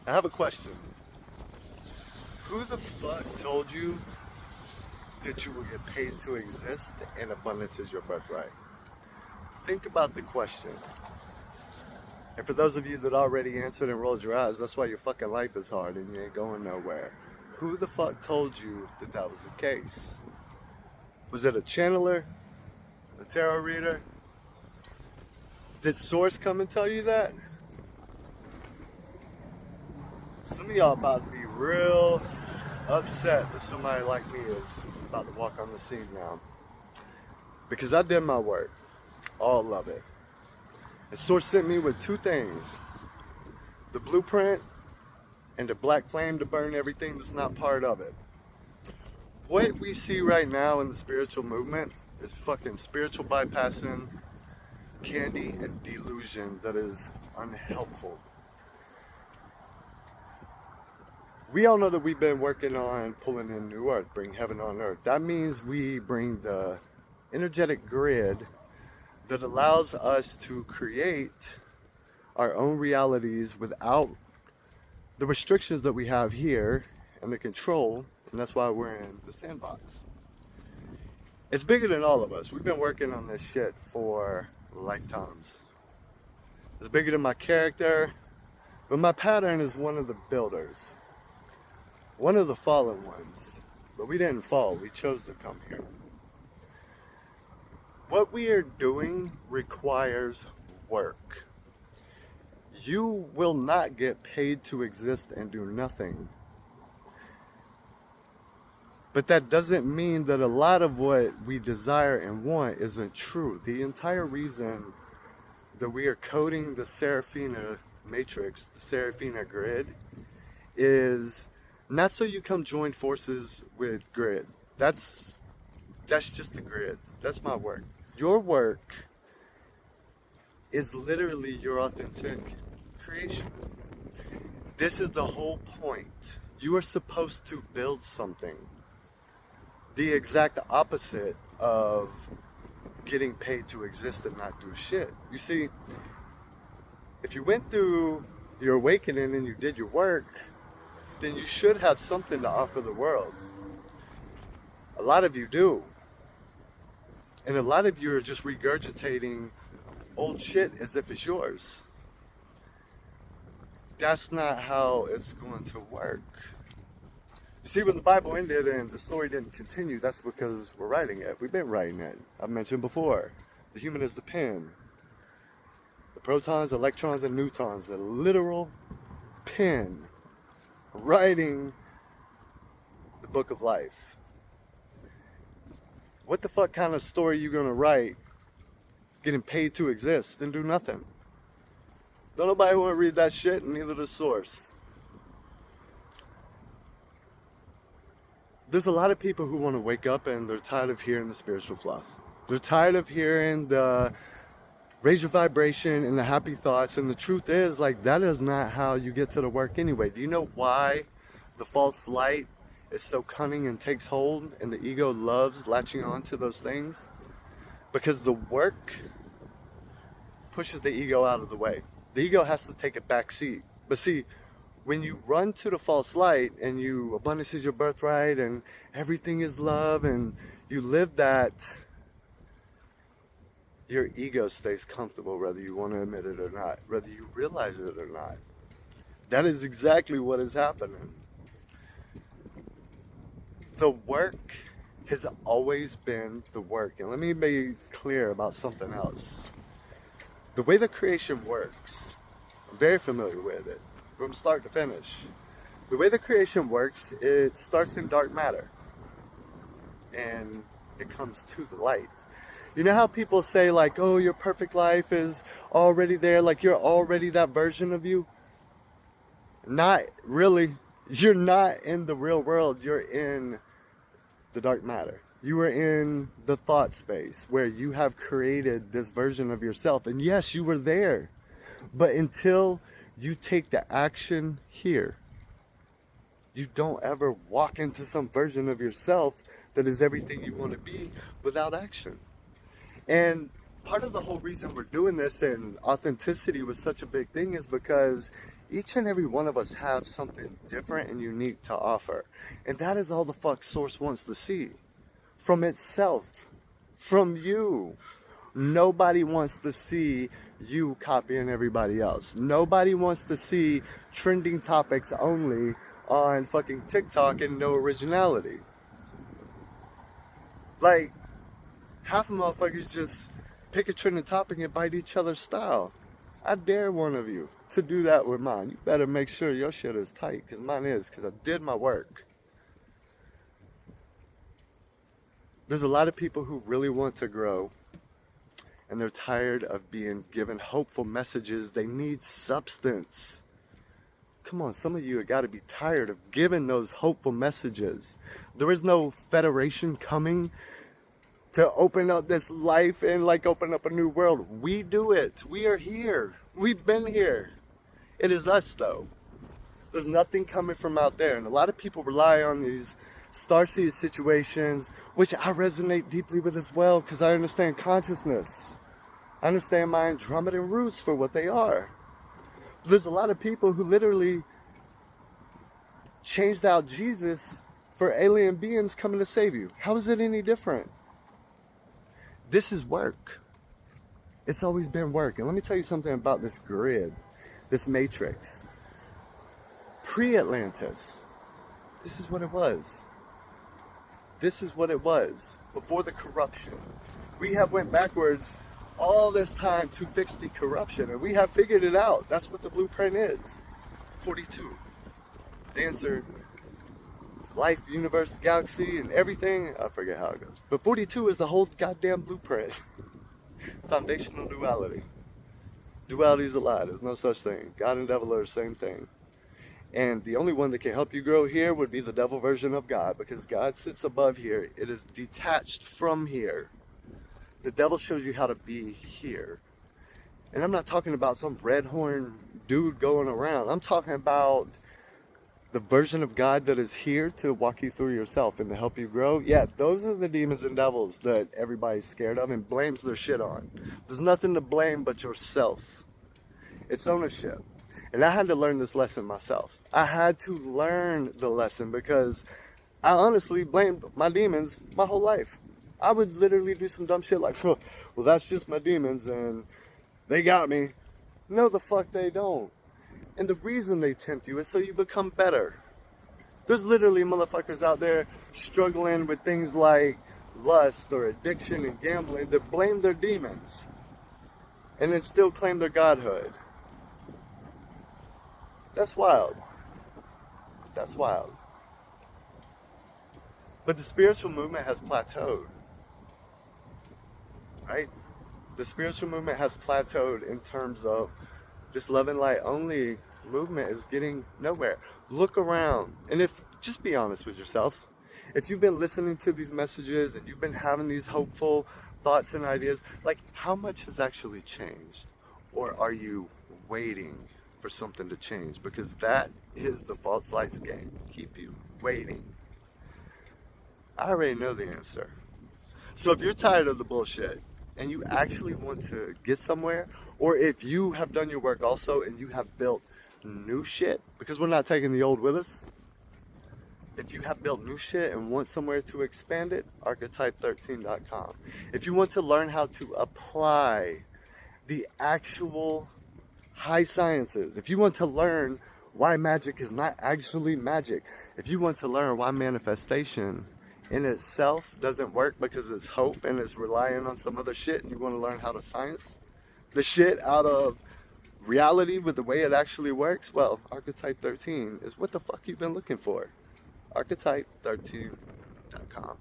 I have a question. Who the fuck told you that you will get paid to exist and abundance is your birthright? Think about the question. And for those of you that already answered and rolled your eyes, that's why your fucking life is hard and you ain't going nowhere. Who the fuck told you that that was the case? Was it a channeler? A tarot reader? Did Source come and tell you that? Some of y'all about to be real upset that somebody like me is about to walk on the scene now. Because I did my work. All of it. And Source sent me with two things. The blueprint and the black flame to burn everything that's not part of it. What we see right now in the spiritual movement is fucking spiritual bypassing, candy, and delusion that is unhelpful. We all know that we've been working on pulling in new earth, bring heaven on earth. That means we bring the energetic grid that allows us to create our own realities without the restrictions that we have here and the control, and that's why we're in the sandbox. It's bigger than all of us. We've been working on this shit for lifetimes. It's bigger than my character, but my pattern is one of the builders. One of the fallen ones. But we didn't fall, we chose to come here. What we are doing requires work. You will not get paid to exist and do nothing. But that doesn't mean that a lot of what we desire and want isn't true. The entire reason that we are coding the Seraphina matrix, the Seraphina grid, is not so you come join forces with grid. That's just the grid. That's my work. Your work is literally your authentic creation. This is the whole point. You are supposed to build something. The exact opposite of getting paid to exist and not do shit. You see, if you went through your awakening and you did your work, then you should have something to offer the world. A lot of you do. And a lot of you are just regurgitating old shit as if it's yours. That's not how it's going to work. You see, when the Bible ended and the story didn't continue, that's because we're writing it. We've been writing it. I've mentioned before, the human is the pen. The protons, electrons, and neutrons, the literal pen, writing the book of life. What the fuck kind of story are you gonna write getting paid to exist and do nothing? Don't nobody want to read that shit, and neither the Source. There's a lot of people who want to wake up and they're tired of hearing the spiritual fluff. They're tired of hearing the raise your vibration and the happy thoughts. And the truth is, like, that is not how you get to the work anyway. Do you know why the false light is so cunning and takes hold and the ego loves latching on to those things? Because the work pushes the ego out of the way. The ego has to take a back seat. But see, when you run to the false light and you abundance is your birthright and everything is love and you live that, your ego stays comfortable whether you want to admit it or not, whether you realize it or not. That is exactly what is happening. The work has always been the work. And let me be clear about something else. The way the creation works, I'm very familiar with it. From start to finish. The way the creation works, it starts in dark matter and it comes to the light. You know how people say, like, oh, your perfect life is already there, like you're already that version of you? Not really. You're not in the real world. You're in the dark matter. You are in the thought space where you have created this version of yourself. And yes, you were there. But until you take the action here, you don't ever walk into some version of yourself that is everything you want to be without action. And part of the whole reason we're doing this and authenticity was such a big thing is because Each and every one of us have something different and unique to offer. And that is all the fuck Source wants to see. From itself. From you. Nobody wants to see you copying everybody else. Nobody wants to see trending topics only on fucking TikTok and no originality. Like, half of motherfuckers just pick a trending topic and bite each other's style. I dare one of you to do that with mine. You better make sure your shit is tight, because mine is, because I did my work. There's a lot of people who really want to grow, and they're tired of being given hopeful messages. They need substance. Come on, some of you have got to be tired of giving those hopeful messages. There is no federation coming to open up this life and like open up a new world. We do it. We are here. We've been here. It is us though. There's nothing coming from out there. And a lot of people rely on these starseed situations, which I resonate deeply with as well, because I understand consciousness. I understand my Andromedan roots for what they are. There's a lot of people who literally changed out Jesus for alien beings coming to save you. How is it any different? This is work. It's always been work. And let me tell you something about this grid, this matrix. Pre-Atlantis, this is what it was. This is what it was before the corruption. We have went backwards all this time to fix the corruption, and we have figured it out. That's what the blueprint is. 42. The answer, life, universe, galaxy, and everything. I forget how it goes. But 42 is the whole goddamn blueprint. Foundational duality. Duality is a lie. There's no such thing. God and devil are the same thing. And the only one that can help you grow here would be the devil version of God, because God sits above here. It is detached from here. The devil shows you how to be here. And I'm not talking about some red horn dude going around. I'm talking about the version of God that is here to walk you through yourself and to help you grow. Yeah, those are the demons and devils that everybody's scared of and blames their shit on. There's nothing to blame but yourself. It's ownership. And I had to learn this lesson myself. I had to learn the lesson because I honestly blamed my demons my whole life. I would literally do some dumb shit like, well, that's just my demons and they got me. No, the fuck they don't. And the reason they tempt you is so you become better. There's literally motherfuckers out there struggling with things like lust or addiction and gambling that blame their demons and then still claim their godhood. That's wild. That's wild. But the spiritual movement has plateaued. Right? The spiritual movement has plateaued in terms of this love and light only movement is getting nowhere. Look around. And just be honest with yourself. If you've been listening to these messages and you've been having these hopeful thoughts and ideas, like how much has actually changed? Or are you waiting for something to change? Because that is the false lights game. Keep you waiting. I already know the answer. So if you're tired of the bullshit and you actually want to get somewhere, or if you have done your work also and you have built new shit, because we're not taking the old with us. If you have built new shit and want somewhere to expand it, archetype13.com. If you want to learn how to apply the actual high sciences, if you want to learn why magic is not actually magic, if you want to learn why manifestation in itself doesn't work because it's hope and it's relying on some other shit, and you want to learn how to science the shit out of reality with the way it actually works, well, Archetype 13 is what the fuck you've been looking for. Archetype13.com.